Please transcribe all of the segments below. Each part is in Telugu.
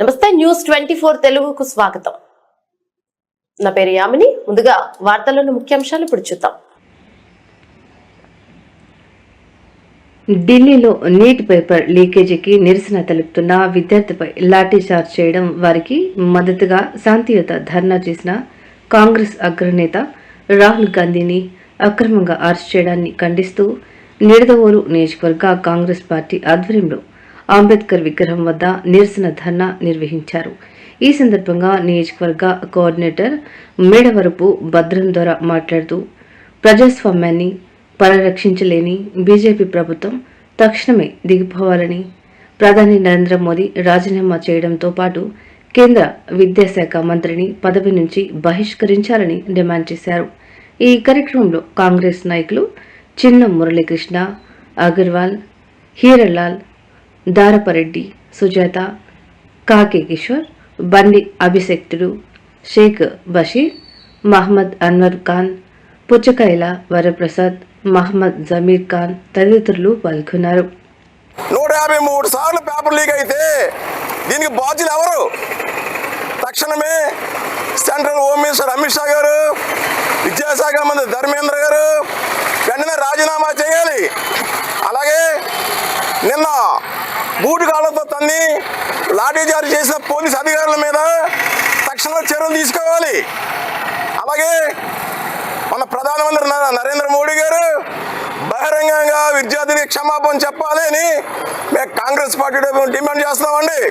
నమస్తే న్యూస్ 24 తెలుగుకు స్వాగతం. నా పేరు యామిని. ముందుగా వార్తల్లోని ముఖ్యాంశాలు ఇప్పుడు చూద్దాం. ఢిల్లీలో నీట్ పేపర్ లీకేజీకి నిరసన తెలుపుతున్న విద్యార్థిపై లాఠీ చార్జ్ చేయడం, వారికి మద్దతుగా శాంతియుత ధర్నా చేసిన కాంగ్రెస్ అగ్రనేత రాహుల్ గాంధీని అక్రమంగా అరెస్ట్ చేయడాన్ని ఖండిస్తూ నిడదవోలు నియోజకవర్గ కాంగ్రెస్ పార్టీ ఆధ్వర్యంలో అంబేద్కర్ విగ్రహం వద్ద నిరసన ధర్నా నిర్వహించారు. ఈ సందర్భంగా నియోజకవర్గ కోఆర్డినేటర్ మేడవరపు భద్రం ద్వారా మాట్లాడుతూ, ప్రజాస్వామ్యాన్ని పరిరక్షించలేని బీజేపీ ప్రభుత్వం తక్షణమే దిగిపోవాలని, ప్రధాని నరేంద్ర మోదీ రాజీనామా చేయడంతో పాటు కేంద్ర విద్యాశాఖ మంత్రిని పదవి నుంచి బహిష్కరించాలని డిమాండ్ చేశారు. ఈ కార్యక్రమంలో కాంగ్రెస్ నాయకులు చిన్న మురళీకృష్ణ, అగర్వాల్, హీరలాల్, దారపరెడ్డి, సుజాత, కాకే కిషోర్, బండి అభిషక్తుడు, షేక్ బషీర్, మహమ్మద్ అన్వర్ ఖాన్, పుచ్చకాయల వరప్రసాద్, మహమ్మద్ జమీర్ ఖాన్ తదితరులు పాల్గొన్నారు. 153 సార్లు పేపర్ లీక్ అయితే దీనికి బాధ్యులు ఎవరు? తక్షణమే central home minister Amit Shah గారు, విద్యాశాఖ మంత్రి ధర్మేంద్ర గారు వెంటనే రాజీనామా చేయాలి. అలాగే నిన్న బూటు కాళ్ళతో తన్ని లాఠీచార్జ్ చేసిన పోలీస్ అధికారుల మీద తక్షణ చర్యలు తీసుకోవాలి. అలాగే మన ప్రధానమంత్రి నరేంద్ర మోడీ గారు బహిరంగంగా విద్యార్థికి క్షమాపణ చెప్పాలి అని మేము కాంగ్రెస్ పార్టీ డిమాండ్ చేస్తున్నామండి.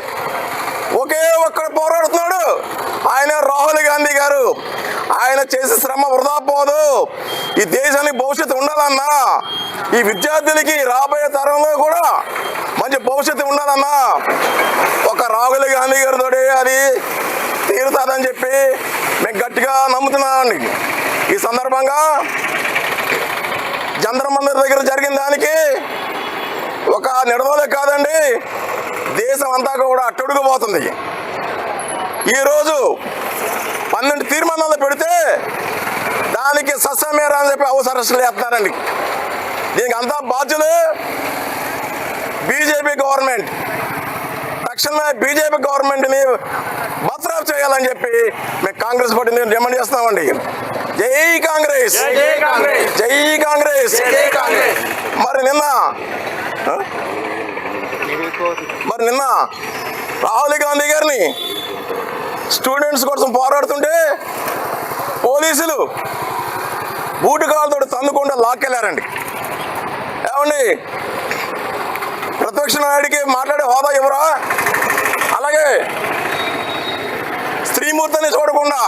ఒకే ఒక్కడు పోరాడుతున్నాడు, ఆయన రాహుల్ గాంధీ గారు. ఆయన చేసే శ్రమ వృధా పోదు. ఈ దేశానికి భవిష్యత్తు ఉండాలన్నా, ఈ విద్యార్థులకి రాబోయే తరంలో కూడా మంచి భవిష్యత్తు ఉండాలన్నా ఒక రాహుల్ గాంధీ గారితో అది తీరుతుందని చెప్పి మేము గట్టిగా నమ్ముతున్నామండి. ఈ సందర్భంగా జంతర్ మంతర్ దగ్గర జరిగిన దానికి ఒక నిడదలే కాదండి, దేశం అంతా కూడా అట్టడుగుపోతుంది. ఈరోజు 12 తీర్మానాలు పెడితే దానికి సస్యమేరా అని చెప్పి అవసరం చేస్తున్నారండి. దీనికి అంతా బాధ్యులు బీజేపీ గవర్నమెంట్. తక్షణమే బీజేపీ గవర్నమెంట్ని బర్తరఫ్ చేయాలని చెప్పి మేము కాంగ్రెస్ పార్టీని డిమాండ్ చేస్తున్నామండి. జై కాంగ్రెస్, జై కాంగ్రెస్. మరి నిన్న రాహుల్ గాంధీ గారిని స్టూడెంట్స్ కోసం పోరాడుతుంటే పోలీసులు బూటుకాలతో తన్నుకుండా లాక్కెళ్ళారండి. ఏమండి, ప్రతిపక్ష నాయుడికి మాట్లాడే హోదా ఎవరా? అలాగే స్త్రీమూర్తిని చూడకుండా